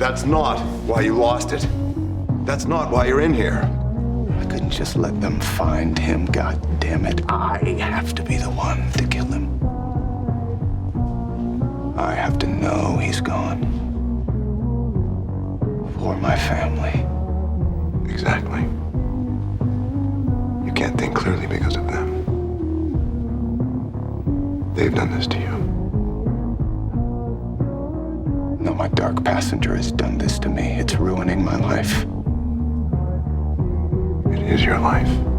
That's not why you lost it. That's not why you're in here. I couldn't just let them find him, God damn it. I have to be the one to kill him. I have to know he's gone. For my family. Exactly. You can't think clearly because of them. They've done this to you. No, my dark passenger has done this to me. It's ruining my life. It is your life.